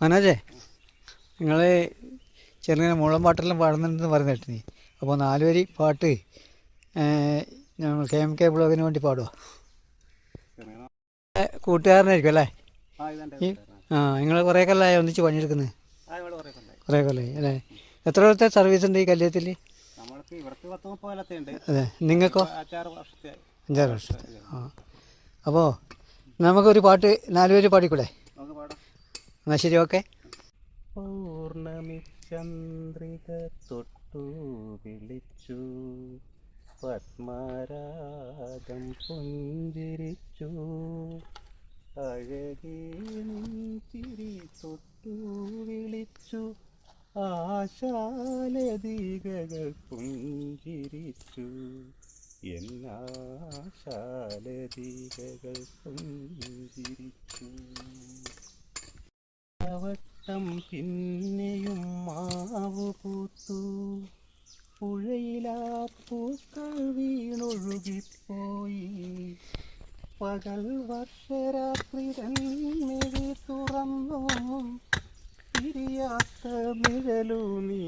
മനോജേ, നിങ്ങൾ ചെറുങ്ങനെ മുളം പാട്ടെല്ലാം പാടുന്നുണ്ടെന്ന് പറഞ്ഞു കേട്ടിനി. അപ്പോൾ 4 വരി പാട്ട് ഞങ്ങൾ KMK ബ്ലോഗിന് വേണ്ടി പാടുക. കൂട്ടുകാരനായിരിക്കും അല്ലേ? നിങ്ങൾ കുറേ കൊല്ലമായി ഒന്നിച്ച് പണിയെടുക്കുന്നത്? കുറേ കൊല്ലമായി അല്ലേ? എത്ര വർഷത്തെ സർവീസ് ഉണ്ട് ഈ കല്യാണത്തിൽ? അതെ. നിങ്ങൾക്കോ? 5-6 വർഷത്തെ. അപ്പോൾ നമുക്കൊരു പാട്ട് 4 വരി പാടിക്കൂടെ? എന്നാൽ ശരി, ഓക്കെ. പൗർണമി ചന്ദ്രിക തൊട്ടു വിളിച്ചു, പത്മരാഗം പുഞ്ചിരിച്ചു, അഴകേ ചിരി തൊട്ടു വിളിച്ചു, ആശാലതികകൾ പുഞ്ചിരിച്ചു, എന്നാശാലതികകൾ പുഞ്ചിരിച്ചു. വട്ടം പിന്നെയും മാവു പൂത്തു, പുഴയിലാ പൂക്കൾ വീണൊഴുകിപ്പോയി, പകൽ വർഷരാത്രി തന്മിഴി തുറന്നു, തിരിയാത്ത നിഴലു നീ